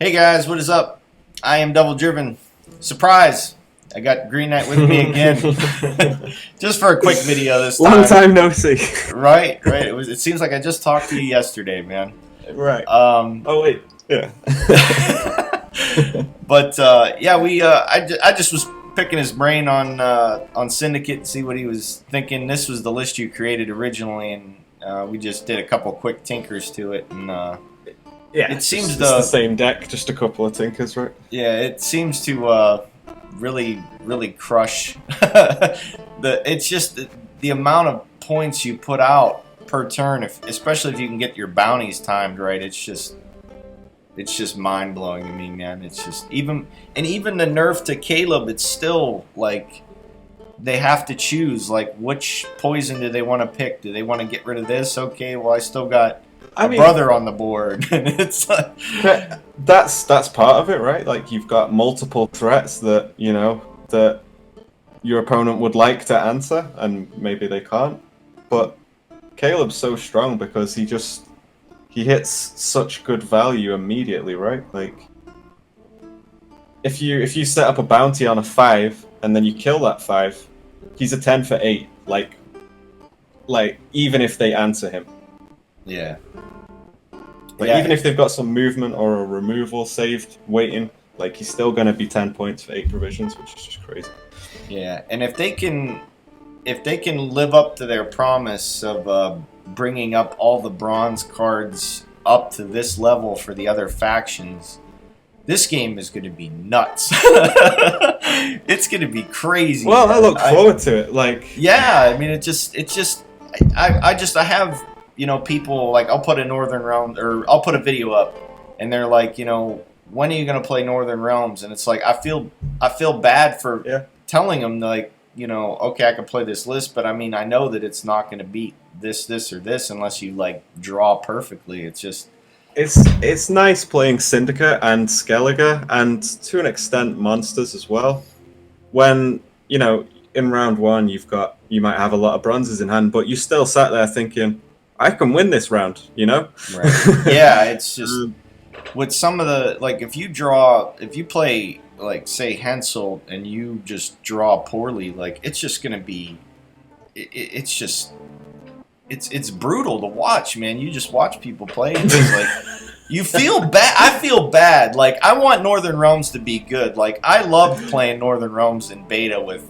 Hey guys, what is up? I am Double Driven. Surprise! I got Green Knight with me again. Just for a quick video this time. Long time no see. Right. It seems like I just talked to you yesterday, man. Right. Um, Oh wait. Yeah. but yeah, I just was picking his brain on Syndicate, see what he was thinking. This was the list you created originally, and we just did a couple quick tinkers to it, and Yeah. it seems it's the same deck, just a couple of tinkers, right? Yeah, it seems to really crush it's just the amount of points you put out per turn, especially if you can get your bounties timed right. It's just mind blowing to me, man. It's just even the nerf to Caleb, it's still like they have to choose like which poison do they want to pick. Do they want to get rid of this? Okay, well I still got brother on the board. And it's like, that's part of it, right? Like you've got multiple threats that that your opponent would like to answer, and maybe they can't. But Caleb's so strong because he hits such good value immediately, right? Like if you set up a bounty on a 5 and then you kill that 5, he's a 10 for 8. Like even if they answer him. yeah. Like even if they've got some movement or a removal saved waiting, like he's still going to be 10 points for 8 provisions, which is just crazy. Yeah, and if they can live up to their promise of bringing up all the bronze cards up to this level for the other factions, this game is going to be nuts. It's going to be crazy. Well, man. I look forward to it. Like, yeah, I mean, I have, people like, I'll put a Northern Realms, or I'll put a video up, and they're like, when are you going to play Northern Realms? And it's like, I feel bad for telling them, like, okay, I can play this list, but I mean, I know that it's not going to beat this, or this unless you like draw perfectly. It's just, it's nice playing Syndicate and Skellige, and to an extent monsters as well. When in round 1 you might have a lot of bronzes in hand, but you still sat there thinking, I can win this round. Right. Yeah, it's just with some of the, like, if you play like say Hensel and you just draw poorly, like it's just gonna be, it's brutal to watch, man. You just watch people play, and it's like you feel bad. I feel bad. Like I want Northern Realms to be good. Like I loved playing Northern Realms in beta with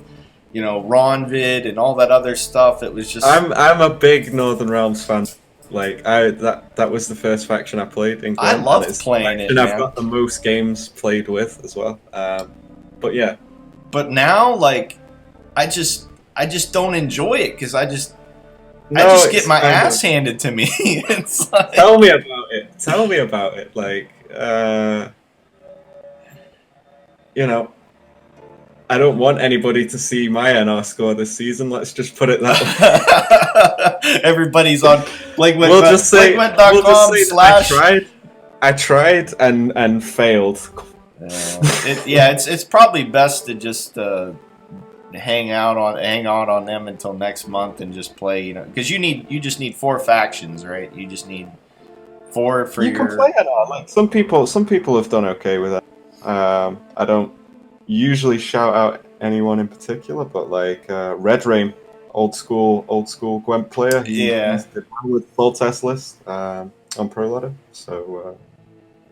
Ronvid and all that other stuff. It was just I'm a big Northern Realms fan. Like that was the first faction I played in Gwent. I loved playing it, and man. I've got the most games played with as well. But yeah. But now, like, I just don't enjoy it because I just get my ass handed to me. It's like, Tell me about it. Tell me about it. Like, I don't want anybody to see my NR score this season. Let's just put it that way. Everybody's on Blakewent.com we'll just say I tried and failed. It's probably best to just hang out on them until next month and just play, because you just need 4 factions, right? You just need 4 for you can play NR. Like some people have done okay with it. I don't usually shout out anyone in particular, but like Red Rain, old school Gwent player. He's the one with full test list on Pro Ladder. So,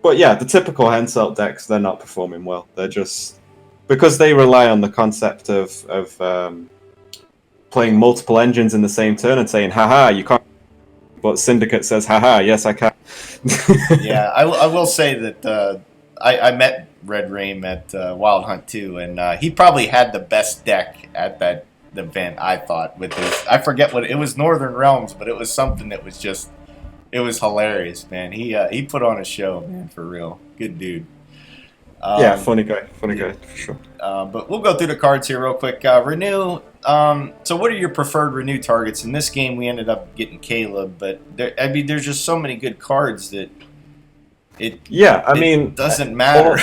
but yeah, the typical Henselt decks, they're not performing well. They're just because they rely on the concept of playing multiple engines in the same turn and saying, "Haha, you can't." But Syndicate says, "Haha, yes, I can." Yeah, I will say that I met Red Rain at Wild Hunt 2, and he probably had the best deck at that event, I thought, with his, I forget what it was, Northern Realms, but it was something that was just, it was hilarious, man. He put on a show, man, for real. Good dude. Yeah, funny guy for sure. But we'll go through the cards here real quick. Renew. So what are your preferred Renew targets? In this game, we ended up getting Caleb, but there's just so many good cards that it doesn't matter.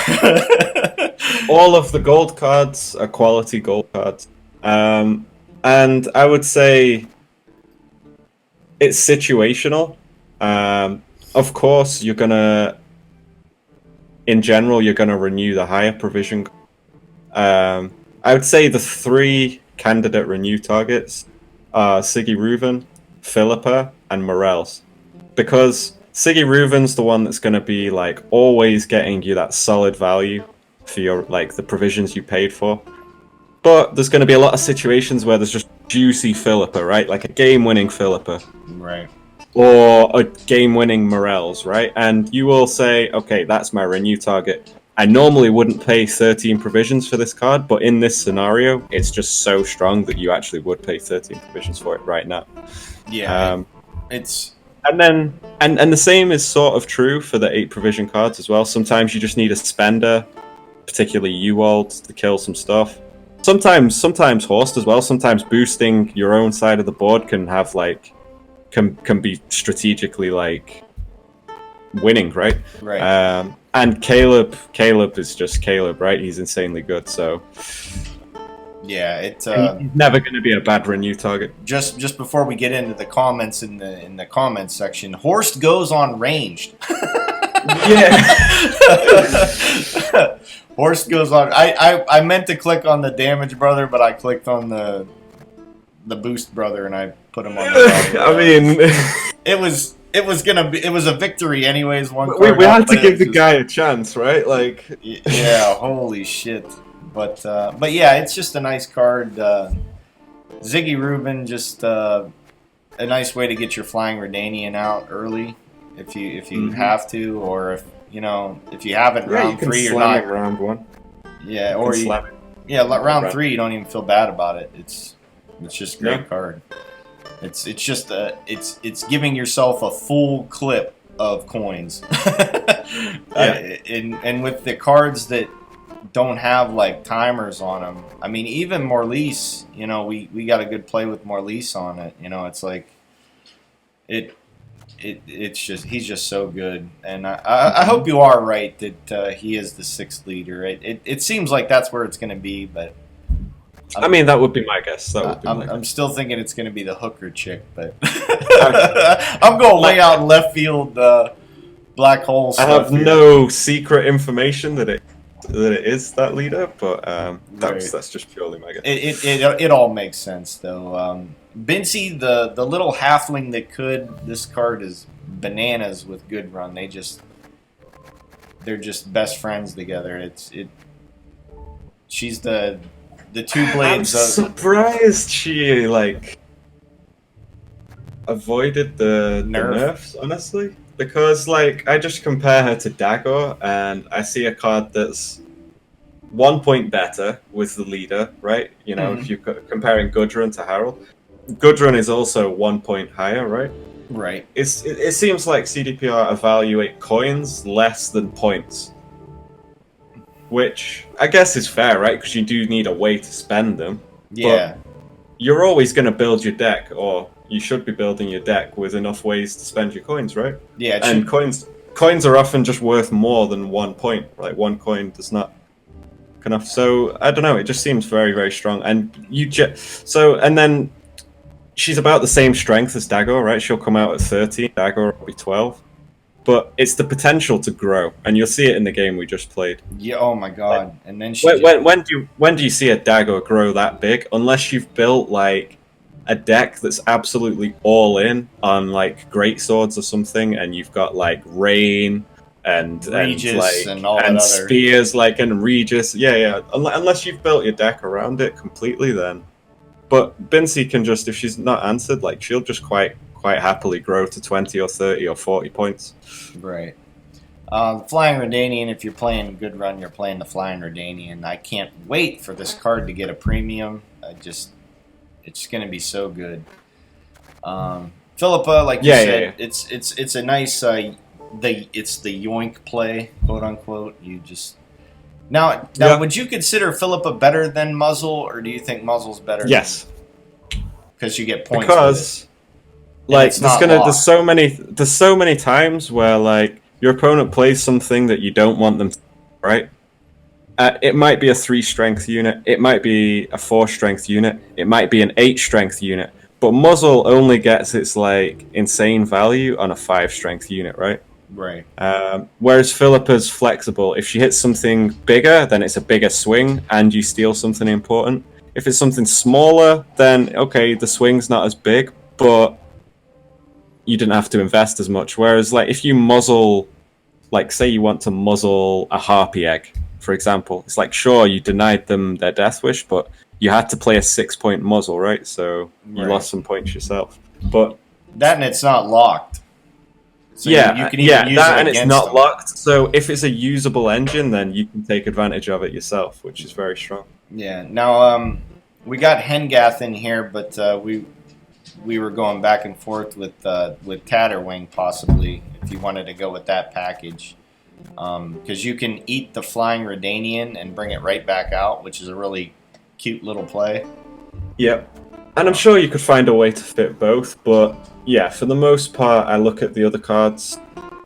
All of the gold cards are quality gold cards, and I would say it's situational. Of course, you're gonna in general, you're going to renew the higher provision. I would say the 3 candidate renew targets are Siggy Reuven, Philippa, and Morels. Because Siggy Reuven's the one that's going to be like always getting you that solid value for your like the provisions you paid for. But there's going to be a lot of situations where there's just juicy Philippa, right? Like a game-winning Philippa. Right. Or a game-winning Morels, right? And you will say, okay, that's my renew target. I normally wouldn't pay 13 provisions for this card, but in this scenario, it's just so strong that you actually would pay 13 provisions for it right now. Yeah, it's... And then, and the same is sort of true for the 8 provision cards as well. Sometimes you just need a spender, particularly Ewald, to kill some stuff. Sometimes Horst as well. Sometimes boosting your own side of the board can have like can be strategically like winning, right? Right. And Caleb is just Caleb, right? He's insanely good, so yeah, it's he's never going to be a bad renew target. Just before we get into the comments in the comments section, Horst goes on ranged. Yeah. Horst goes on. I meant to click on the damage brother, but I clicked on the boost brother, and I put him on. I mean, it was a victory anyways. We had to give the guy a chance, right? Like, yeah, holy shit. But yeah, it's just a nice card. Ziggy Reuben, just a nice way to get your Flying Redanian out early, if you have to, or if you haven't round 3 or not round 1. Yeah, or round 3 you don't even feel bad about it. It's just a great card. It's just it's giving yourself a full clip of coins. And with the cards that don't have like timers on them, I mean, even Morlise, we got a good play with Morlise on it. It's like it's just he's just so good, and I hope you are right that he is the 6th leader. It seems like that's where it's going to be, but I mean, that would be my guess. I'm still thinking it's going to be the hooker chick, but I'm going way out in left field. Black hole stuff. I have no secret information that it is that leader, but that's just purely my guess. It all makes sense though. Bincy, the little halfling that could. This card is bananas with Gudrun. They're just best friends together. She's the 2 blades. I'm surprised she like avoided the nerfs, honestly, because like I just compare her to Dagor, and I see a card that's 1 point better with the leader, right? If you're comparing Gudrun to Harold, Gudrun is also 1 point higher, right? Right. It seems like CDPR evaluate coins less than points, which I guess is fair, right? Because you do need a way to spend them. Yeah. But you're always going to build your deck, or you should be building your deck with enough ways to spend your coins, right? Yeah. And coins are often just worth more than 1 point. Like 1 coin does not enough. So I don't know. It just seems very, very strong. And and then she's about the same strength as Dagor, right? She'll come out at 13. Dagor will be 12. But it's the potential to grow, and you'll see it in the game we just played. Yeah. Oh my god! Like, and then when do you see a Dagor grow that big? Unless you've built like a deck that's absolutely all in on like great swords or something, and you've got like rain and Regis and spears like and Regis. Yeah. Unless you've built your deck around it completely, then. But Bincy can just, if she's not answered, like she'll just quite happily grow to 20 or 30 or 40 points. Right. The Flying Redanian, if you're playing Gudrun, you're playing the Flying Redanian. I can't wait for this card to get a premium. It's going to be so good. Philippa, like you said, it's a nice it's the yoink play, quote unquote. You just now would you consider Philippa better than Muzzle, or do you think Muzzle's better? Yes, because you get points. Because like there's so many times where like your opponent plays something that you don't want them to, right? It might be a 3 strength unit, it might be a 4 strength unit, it might be an 8 strength unit, but Muzzle only gets its like insane value on a 5 strength unit, right? Right. Whereas Philippa's flexible. If she hits something bigger, then it's a bigger swing, and you steal something important. If it's something smaller, then okay, the swing's not as big, but you didn't have to invest as much. Whereas, like, if you muzzle, like, say you want to muzzle a harpy egg, for example, it's like, sure, you denied them their death wish, but you had to play a 6-point muzzle, right? So you lost some points yourself. But that, and it's not locked. So yeah, you can even use that, it and it's against not them. locked. So if it's a usable engine, then you can take advantage of it yourself, which is very strong. Yeah. Now, we got Hengath in here, but we were going back and forth with Tatterwing possibly if you wanted to go with that package, because you can eat the flying Redanian and bring it right back out, which is a really cute little play. Yep. And I'm sure you could find a way to fit both, but yeah, for the most part, I look at the other cards.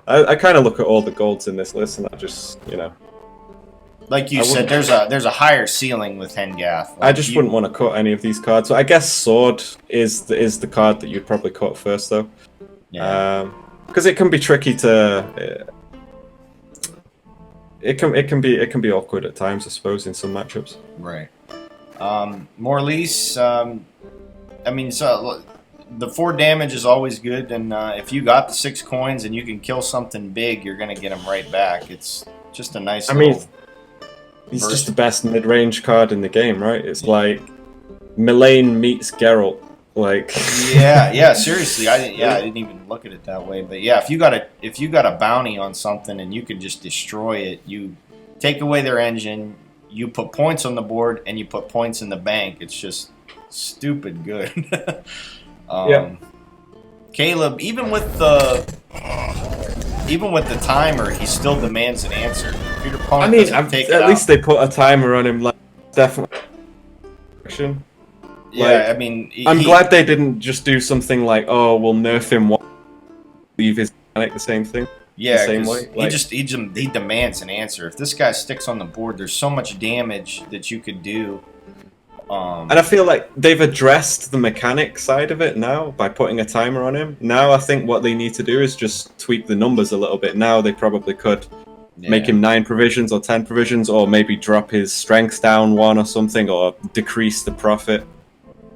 I kind of look at all the golds in this list, and I just, Like you said, there's a higher ceiling with Hengath. Like I just wouldn't want to cut any of these cards. So I guess Sword is the card that you'd probably cut first, though. Yeah. Because it can be tricky to. It can be awkward at times, I suppose, in some matchups. Right. Morlise, I mean, so the 4 damage is always good, and if you got the 6 coins and you can kill something big, you're gonna get them right back. It's just a nice. He's just the best mid-range card in the game, right? It's like Mylane meets Geralt. Like yeah, seriously, I didn't even look at it that way. But yeah, if you got a bounty on something and you can just destroy it, you take away their engine, you put points on the board, and you put points in the bank. It's just stupid good. Caleb, even with the timer, he still demands an answer. If your opponent doesn't take it at least out, they put a timer on him. Like definitely. yeah, I mean, I'm glad they didn't just do something like, oh, we'll nerf him, leave his mechanic the same thing. Yeah, the same way. Like, he demands an answer. If this guy sticks on the board, there's so much damage that you could do. And I feel like they've addressed the mechanic side of it now by putting a timer on him. Now I think what they need to do is just tweak the numbers a little bit. Now they probably could make him 9 provisions or 10 provisions, or maybe drop his strength down 1 or something, or decrease the profit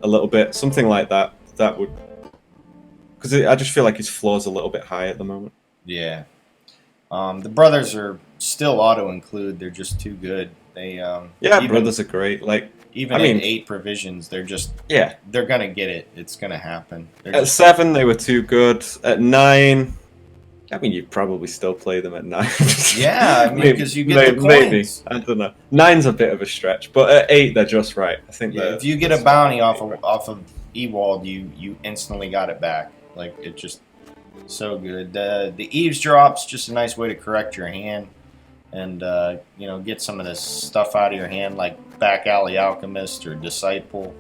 a little bit, something like that. That would, because I just feel like his floor's a little bit high at the moment. Yeah. The brothers are still auto-include. They're just too good. They brothers are great. Like even at 8 provisions, they're just they're gonna get it. It's gonna happen. At 7, they were too good. At 9, I mean, you'd probably still play them at 9. Yeah, I mean, because you get the coins. Maybe. I don't know. 9's a bit of a stretch, but at 8, they're just right. I think. Yeah, if you get a bounty off of Ewald, you instantly got it back. Like, it just so good. The eavesdrop's just a nice way to correct your hand, and get some of this stuff out of your hand, like Back Alley Alchemist or Disciple.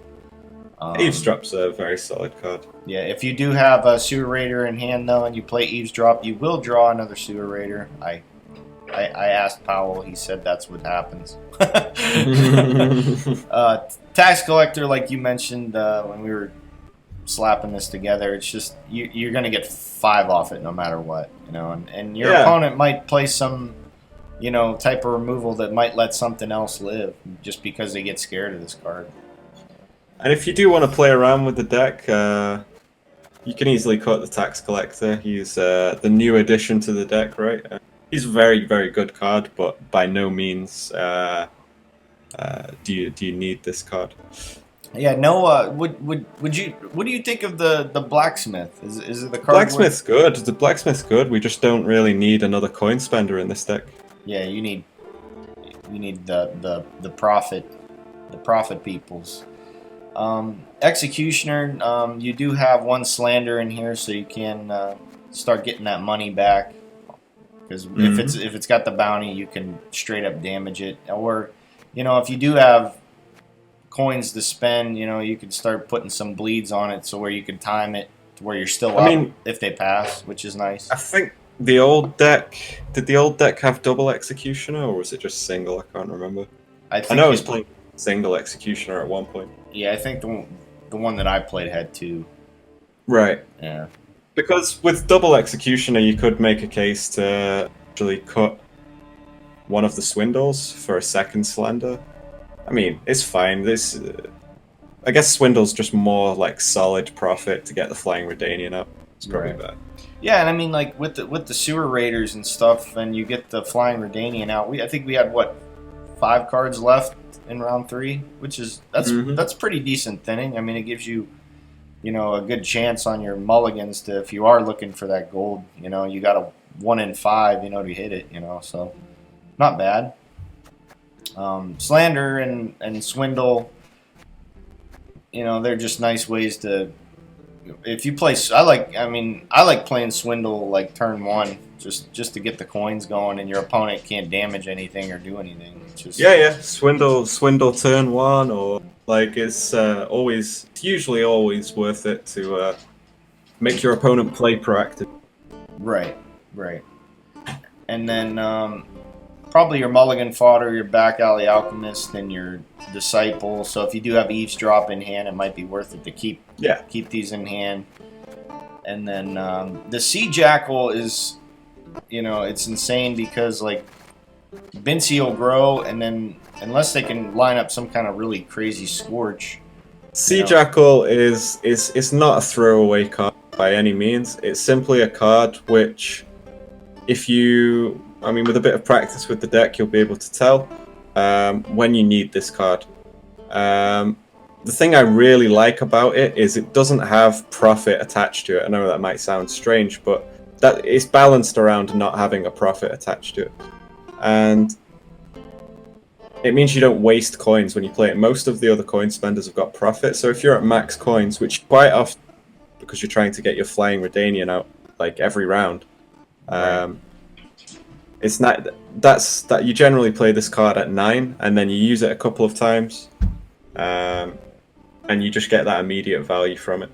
Eavesdrop's a very solid card. Yeah, if you do have a Sewer Raider in hand, though, and you play Eavesdrop, you will draw another Sewer Raider. I asked Powell. He said that's what happens. Tax Collector, like you mentioned when we were slapping this together, it's just you're going to get 5 off it no matter what. And your opponent might play some type of removal that might let something else live just because they get scared of this card. And if you do want to play around with the deck, you can easily cut the Tax Collector. He's the new addition to the deck, right? He's a very, very good card, but by no means do you need this card. Yeah, no. What do you think of the blacksmith? Is it the card? Blacksmith's good. The blacksmith's good. We just don't really need another coin spender in this deck. Yeah, you need the profit peoples. Executioner, you do have 1 slander in here, so you can start getting that money back. Because if it's got the bounty, you can straight up damage it. Or, if you do have coins to spend, you can start putting some bleeds on it, so where you can time it to where you're still up if they pass, which is nice. I think the old deck have double executioner, or was it just single? I can't remember. I know I was playing single executioner at one point. Yeah, I think the one that I played had 2. Right. Yeah. Because with double executioner, you could make a case to actually cut one of the swindles for a second slender. I mean, it's fine. This, I guess, swindle's just more like solid profit to get the flying Redanian up. It's probably Right. bad. Yeah, and I mean, like with the sewer raiders and stuff, and you get the flying Redanian out. I think we had what 5 cards left in round 3, which is that's pretty decent thinning. I mean, it gives you a good chance on your mulligans to, if you are looking for that gold, you got a 1 in 5, to hit it, so not bad. Slander and swindle, they're just nice ways to. If you play, I like playing swindle like turn 1, just to get the coins going, and your opponent can't damage anything or do anything. It's just Yeah. Swindle turn 1, or like it's usually always worth it to make your opponent play proactive. right. And then probably your mulligan fodder, your back alley alchemist, and your disciple. So if you do have eavesdrop in hand, it might be worth it to keep these in hand. And then the sea jackal is, it's insane because like Bincy will grow, and then unless they can line up some kind of really crazy scorch. Sea Jackal is not a throwaway card by any means. It's simply a card which, if you, with a bit of practice with the deck, you'll be able to tell when you need this card. The thing I really like about it is it doesn't have profit attached to it. I know that might sound strange, but that it's balanced around not having a profit attached to it. And it means you don't waste coins when you play it. Most of the other coin spenders have got profit, so if you're at max coins, which quite often, because you're trying to get your flying Redanian out like every round, it's not that you generally play this card at 9, and then you use it a couple of times, and you just get that immediate value from it.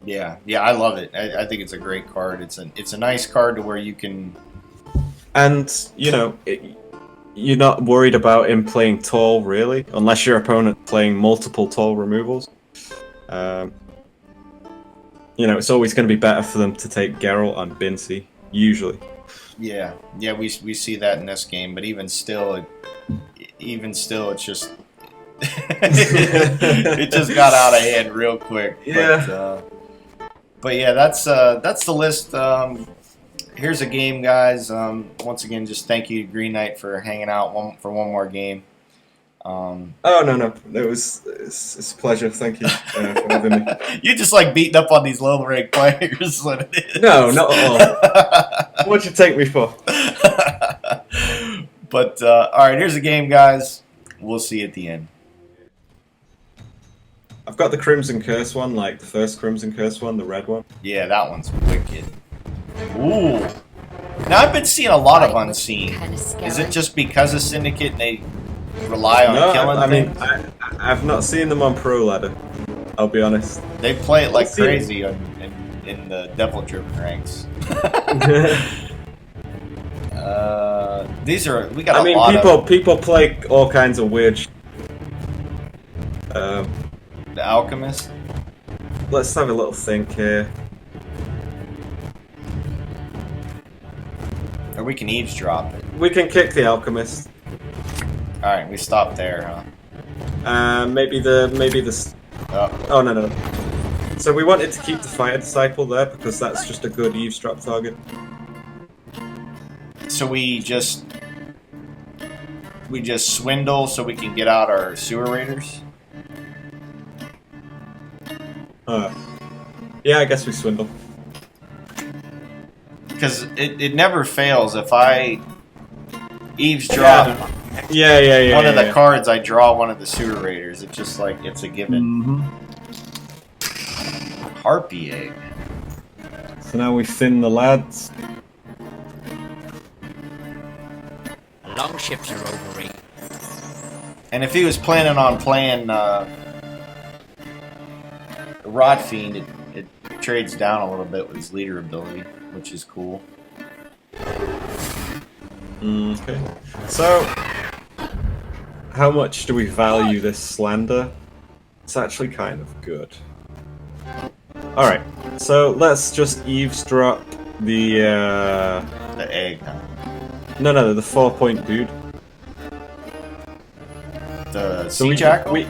Yeah, I love it. I think it's a great card. It's a nice card to where you can. And, you're not worried about him playing tall, really, unless your opponent playing multiple tall removals. It's always going to be better for them to take Geralt on Bincy, usually. Yeah, we see that in this game, but even still, it's just it just got out of hand real quick. Yeah. But yeah, that's the list. Here's a game, guys. Once again, just thank you, Green Knight, for hanging out for one more game. No, it's a pleasure. Thank you for having me. You just like beating up on these low rank players. Is what it is. No, not at all. What'd you take me for? But all right, here's a game, guys. We'll see you at the end. I've got the Crimson Curse one, like the first Crimson Curse one, the red one. Yeah, that one's wicked. Ooh. Now, I've been seeing a lot of Unseen. Is it just because of Syndicate and they rely on killing things? I've not seen them on Pro Ladder, I'll be honest. They play it like crazy in the Devil-driven ranks. We got a lot of... people play all kinds of weird The Alchemist? Let's have a little think here. Or we can eavesdrop it. We can kick the Alchemist. Alright, we stopped there, huh? Maybe the... Oh, no. So we wanted to keep the Fire Disciple there because that's just a good eavesdrop target. So we just swindle so we can get out our sewer raiders? Yeah, I guess we swindle. Because it never fails. If I eavesdrop one of the cards, I draw one of the sewer raiders. It's just like, it's a given. Harpy egg. So now we thin the lads. Longships are overrated. And if he was planning on playing Rod Fiend, it trades down a little bit with his leader ability, which is cool. Okay. So, how much do we value this slander? It's actually kind of good. Alright. So let's just eavesdrop the egg, huh? No, the 4-point dude. The sea jackal?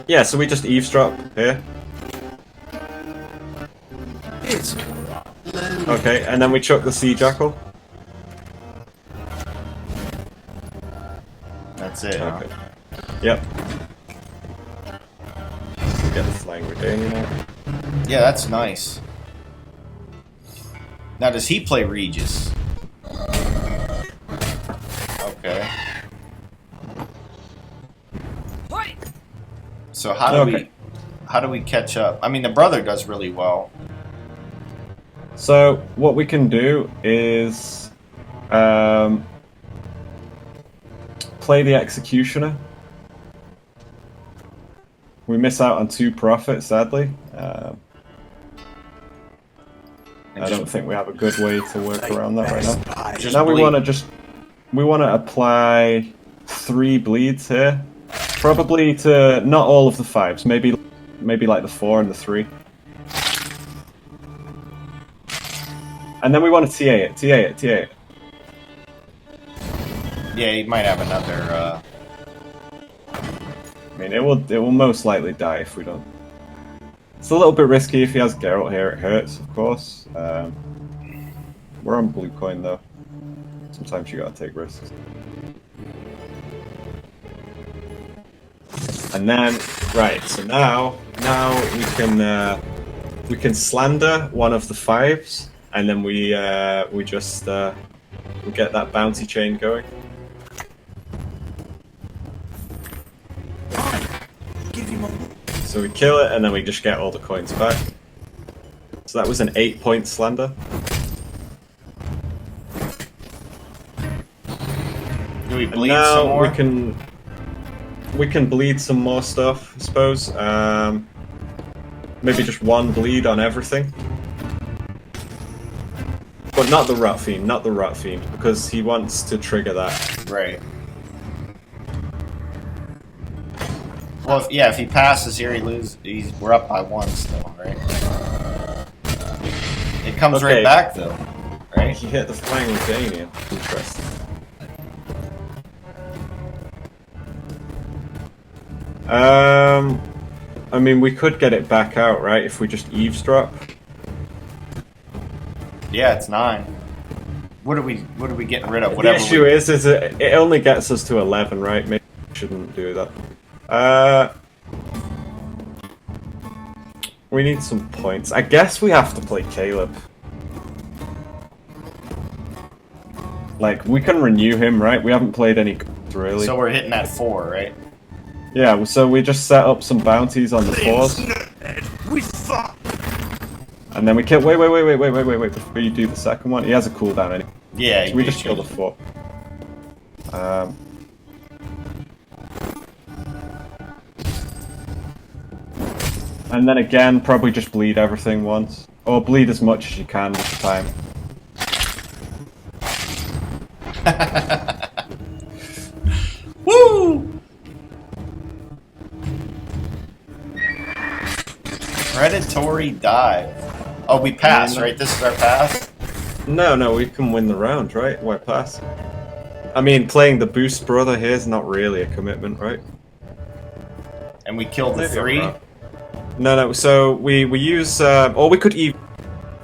Yeah, so we just eavesdrop here. It's Okay, and then we chuck the sea jackal. That's it, huh? Okay. Yep. We get the flying Redanian out. Yeah, that's nice. Now, does he play Regis? Okay. So how do we catch up? I mean, the brother does really well. So what we can do is play the executioner. We miss out on 2 profit, sadly. I don't think we have a good way to work around that right now. Just Now we bleed. want to apply 3 bleeds here, probably to not all of the 5s, maybe like the 4 and the 3. And then we want to TA it. Yeah, he might have another. I mean, it will most likely die if we don't. It's a little bit risky if he has Geralt here. It hurts, of course. We're on blue coin though. Sometimes you gotta take risks. And then, right. So now we can slander one of the 5s, and then we just we get that bounty chain going. So we kill it, and then we just get all the coins back. So that was an 8-point slander. Do we And bleed now some more? we can bleed some more stuff, I suppose. Maybe just 1 bleed on everything. But not the Rot Fiend, because he wants to trigger that. Right. Well, if he passes here, he loses. We're up by 1 still, right? It comes Okay. right back though, right? He hit the flying Redanian. Interesting. I mean, we could get it back out, right? If we just eavesdrop. Yeah, it's 9. What are we getting rid of? The Whatever. issue is it only gets us to 11, right? Maybe we shouldn't do that. We need some points. I guess we have to play Caleb. Like, we can renew him, right? We haven't played any cards, really. So we're hitting that 4, right? Yeah, so we just set up some bounties on the 4s. And then we kill. Wait. Before you do the second one, he has a cooldown anyway. Yeah. So we just kill the 4. And then again, probably just bleed everything once. Or bleed as much as you can this time. Woo! Predatory dive. Oh, we pass, right? This is our pass? No, we can win the round, right? Why pass? I mean, playing the boost brother here is not really a commitment, right? And we killed the Maybe 3? I'm wrong. No, so we use, or we could even...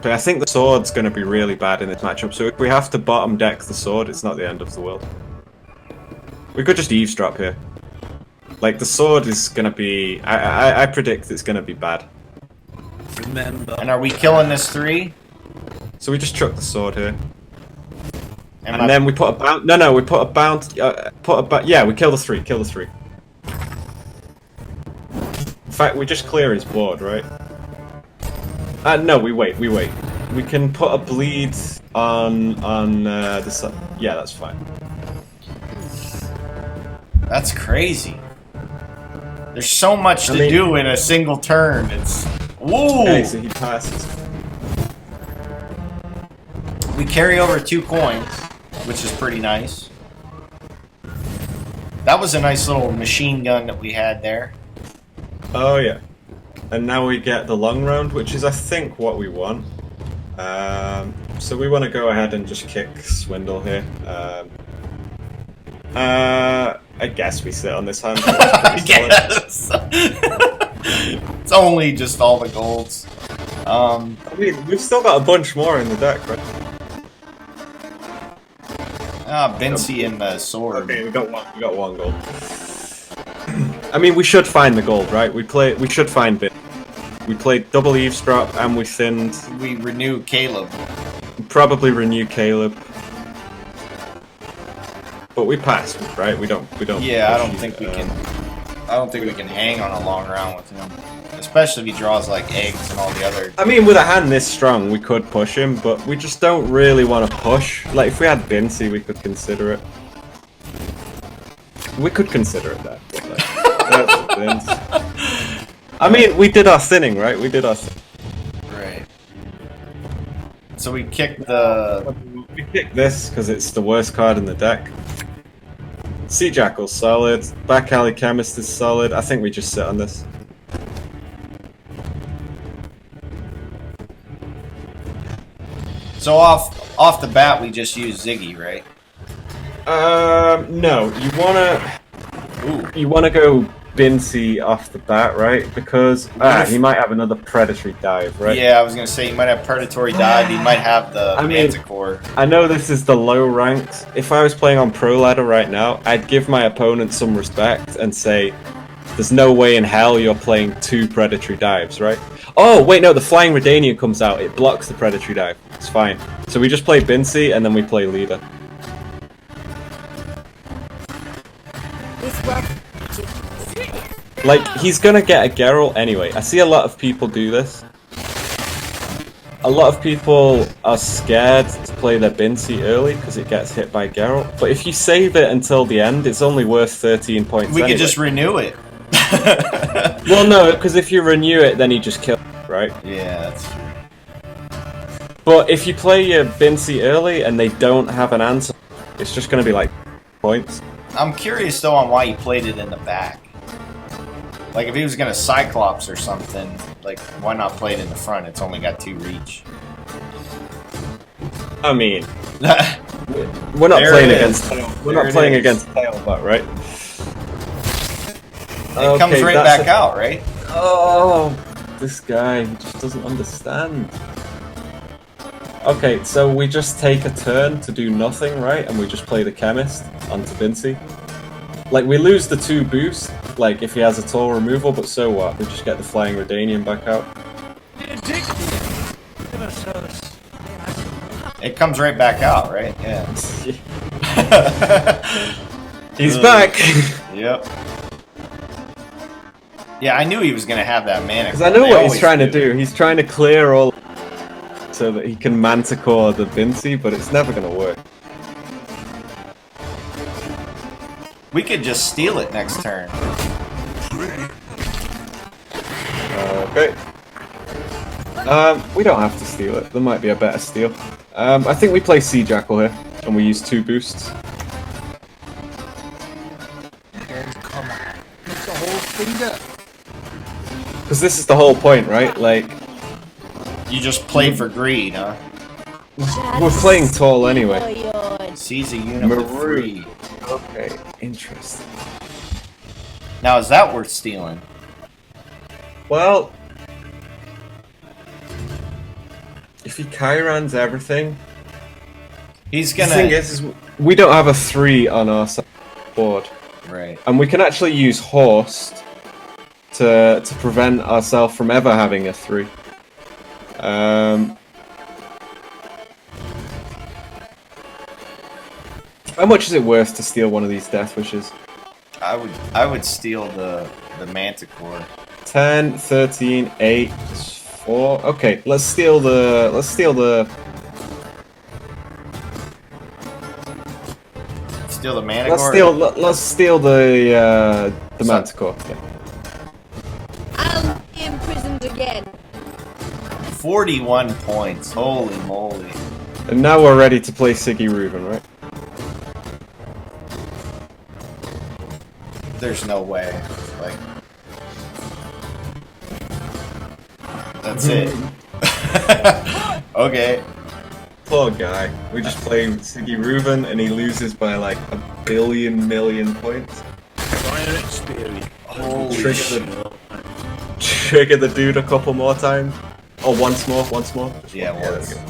I think the sword's going to be really bad in this matchup, so if we have to bottom deck the sword, it's not the end of the world. We could just eavesdrop here. Like, the sword is going to be... I predict it's going to be bad. Remember. And are we killing this 3? So we just chuck the sword here. And And then we put a bounty... No, we put a bounty... yeah, we kill the 3, kill the 3. In fact, we just clear his board, right? No, we wait. We can put a bleed on this. Yeah, that's fine. That's crazy. There's so much to mean- do in a single turn. It's... Woo! Okay, so he passes. We carry over 2 coins, which is pretty nice. That was a nice little machine gun that we had there. Oh yeah. and now we get the long round, which is I think what we want. So we want to go ahead and just kick Swindle here. I guess we sit on this hand. I guess. It's only just all the golds. I mean, we've still got a bunch more in the deck, right? Bincy and the sword. Okay, we got one gold. I mean, we should find the gold, right? We should find Bit. We played double eavesdrop and we thinned. We renew Caleb. Probably renew Caleb. But we passed, right? We don't. Yeah, I don't think we can. I don't think we can hang on a long round with him, especially if he draws like eggs and all the other. I mean, with a hand this strong, we could push him, but we just don't really want to push. Like, if we had Bincy, we could consider it. We could consider it that. But, like, that's I mean, we did our thinning, right? We did our thinning. Right. So we kicked the. We picked this because it's the worst card in the deck. Sea Jackal's solid. Back Alley Chemist is solid. I think we just sit on this. So off the bat, we just use Ziggy, right? No. You wanna go Bincy off the bat, right? Because he might have another predatory dive, right? Yeah, I was gonna say he might have predatory dive. He might have the Manticore. I know this is the low ranks. If I was playing on Pro Ladder right now, I'd give my opponent some respect and say, "There's no way in hell you're playing 2 predatory dives, right?" Oh wait, no, the Flying Redania comes out. It blocks the predatory dive. It's fine. So we just play Bincy and then we play Leader. Like, he's gonna get a Geralt anyway. I see a lot of people do this. A lot of people are scared to play their Bincy early because it gets hit by Geralt. But if you save it until the end, it's only worth 13 points We anyway. could just renew it. Well, no, because if you renew it, then you just kill it, right? Yeah, that's true. But if you play your Bincy early and they don't have an answer, it's just gonna be like points. I'm curious though on why he played it in the back. Like, if he was gonna Cyclops or something, like, why not play it in the front? It's only got 2 reach. I mean, we're not playing against Tail. We're not playing against Tailbot, right? It comes right back out, right? Oh, this guy, he just doesn't understand. Okay, so we just take a turn to do nothing, right? And we just play the Chemist onto Bincy. Like, we lose the 2 boosts, like, if he has a toll removal, but so what? We just get the Flying Redanian back out. It comes right back out, right? Yeah. He's back! Yep. Yeah, I knew he was gonna have that mana. Because I know what he's trying to do. He's trying to clear all so that he can Manticore the Bincy, but it's never gonna work. We could just steal it next turn. Okay. We don't have to steal it. There might be a better steal. I think we play Sea Jackal here, and we use 2 boosts. Because this is the whole point, right? Like, You just play for greed, huh? we're playing tall anyway. Seize a unit with 3. Okay, interesting. Now, is that worth stealing? Well, if he Chiron's everything, He's the gonna... thing is we don't have a 3 on our board. Right. And we can actually use Horst to prevent ourselves from ever having a 3. How much is it worth to steal one of these Death Wishes? I would steal the Manticore. 10, 13, 8, 4. Okay, let's steal the Steal the Manticore? let's steal the Manticore. Yeah. I'll be imprisoned again. 41 points. Holy moly. And now we're ready to play Siggy Reuben, right? There's no way. Like, That's it. Okay. Poor guy. We just play Siggy Reuben and he loses by like 1,000,000,000 points. Prior experience. Holy Trigger the dude a couple more times. Oh, once more. Yeah, there we once. go.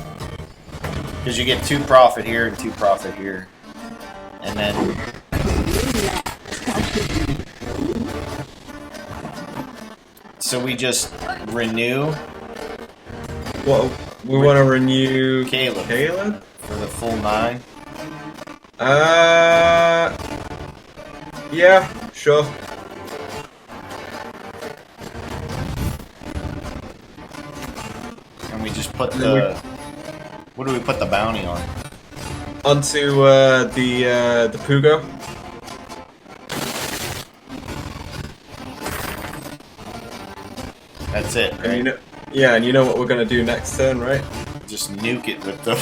Because you get 2 profit here and 2 profit here. And then... So we just renew Well, we want to renew Caleb Caleb? for the full 9. Yeah, sure. And we just put the... What do we put the bounty on? Onto the Pugo. That's it, And right? you know, yeah, and you know what we're gonna do next turn, right? Just nuke it with the...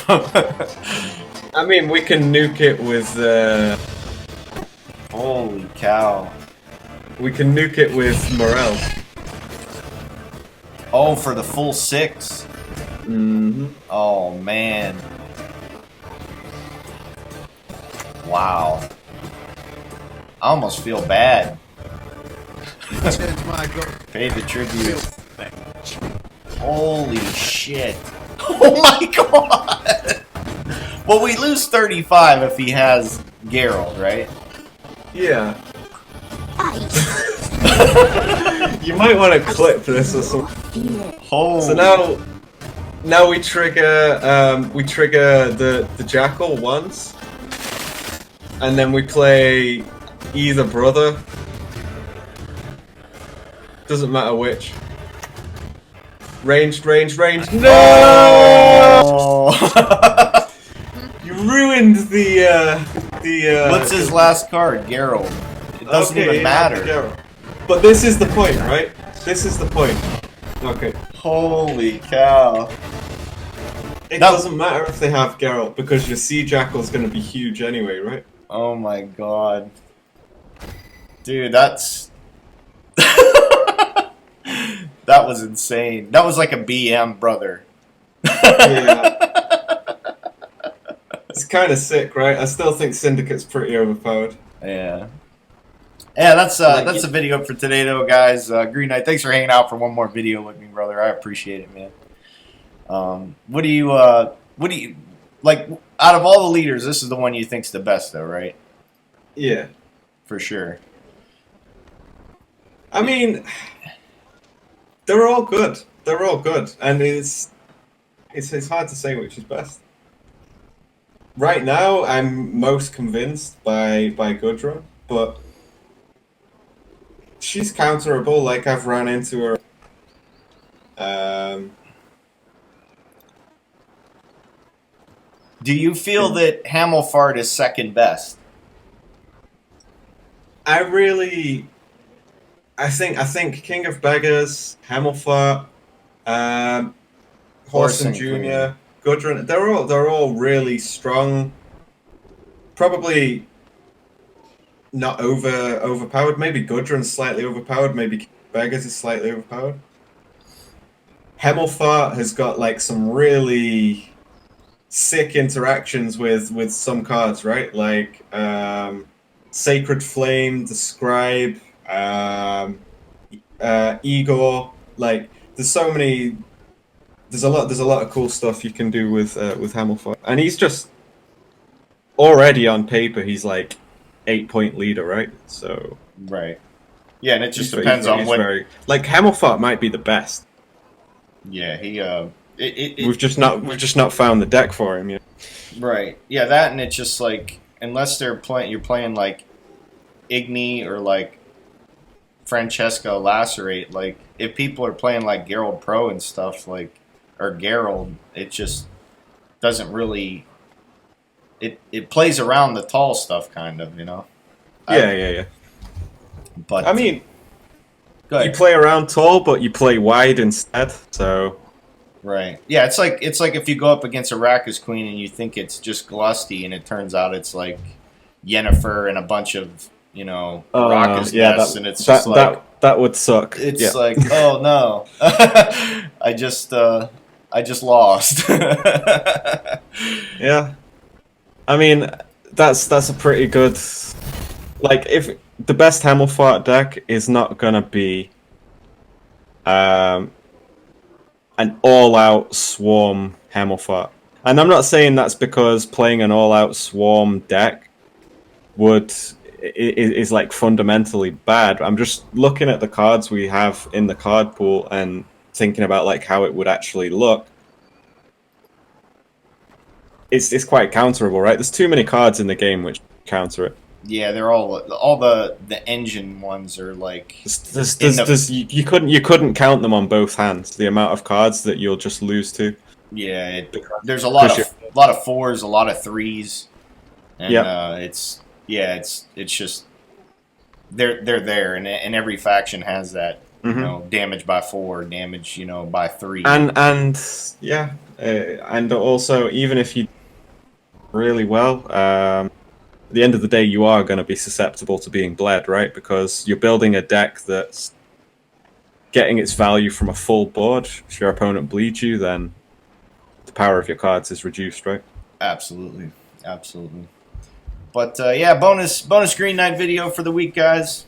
I mean, we can nuke it with. Holy cow. We can nuke it with Morel. Oh, for the full 6? Mm-hmm. Oh, man. Wow. I almost feel bad. Turns my God. Pay the tribute. Holy shit. Oh my god! Well, we lose 35 if he has Geralt, right? Yeah. You might want to clip this or something. Holy. So now we trigger the Jackal once, and then we play either brother. Doesn't matter which. Ranged. No! Oh. You ruined the. What's his last card? Geralt. It doesn't Okay, even matter. yeah. But this is the point, right? This is the point. Okay. Holy cow. It No. doesn't matter if they have Geralt because your Sea Jackal's gonna be huge anyway, right? Oh my god. Dude, that's... That was insane. That was like a BM brother. Yeah. It's kind of sick, right? I still think Syndicate's pretty overpowered. Yeah. Yeah, that's the video for today, though, guys. Green Knight, thanks for hanging out for one more video with me, brother. I appreciate it, man. What do you like? Out of all the leaders, this is the one you think's the best, though, right? Yeah. For sure. I mean, they're all good. They're all good, and it's hard to say which is best. Right now, I'm most convinced by Gudrun, but she's counterable. Like I've ran into her. Do you feel that Hamelfart is second best? I think King of Beggars, Hamelfart, Horson Jr., Gudrun, they're all really strong. Probably not overpowered. Maybe Gudrun's slightly overpowered. Maybe King of Beggars is slightly overpowered. Hamelfart has got like some really sick interactions with some cards, right? Like Sacred Flame, the Scribe, Igor. Like there's so many. There's a lot of cool stuff you can do with Hamelfart, and he's just already on paper he's like 8-point leader, right? So Right. Yeah, and it just he's depends on what. Like Hamelfart might be the best. Yeah, he We've just not found the deck for him yet. Right. Yeah, that, and it's just like, unless you're playing like Igni or like Francesca Lacerate, like if people are playing like Geralt Pro and stuff, like, or Geralt, it just doesn't really, it plays around the tall stuff kind of, you know? Yeah. But I mean, go ahead. you play around tall, but you play wide instead, so... Right. Yeah, it's like if you go up against a Rakka's Queen and you think it's just Glusty, and it turns out it's like Yennefer and a bunch of, you know, Rakka's nests, and it's just like that would suck. it's yeah. like, oh no. I just lost. Yeah. I mean, that's a pretty good. Like, if the best Hammerfart deck is not gonna be an all-out swarm Hammerfart, and I'm not saying that's because playing an all-out swarm deck is like fundamentally bad. I'm just looking at the cards we have in the card pool and thinking about like how it would actually look. It's quite counterable, right? There's too many cards in the game which counter it. Yeah, they're all the engine ones are like You couldn't count them on both hands. The amount of cards that you'll just lose to. yeah. There's a lot of fours, a lot of threes, and Yeah. it's just they're there, and every faction has that. You know, damage by 4, damage by 3, And yeah, and also even if you really well, at the end of the day, you are going to be susceptible to being bled, right? Because you're building a deck that's getting its value from a full board. If your opponent bleeds you, then the power of your cards is reduced, right? Absolutely. But yeah, bonus Green Knight video for the week, guys.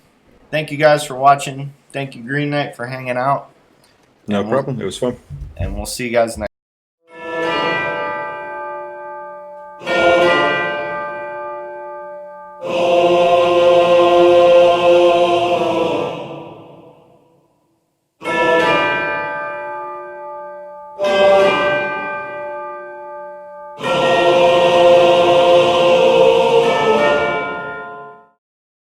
Thank you guys for watching. Thank you, Green Knight, for hanging out. No problem. It was fun. And we'll see you guys next.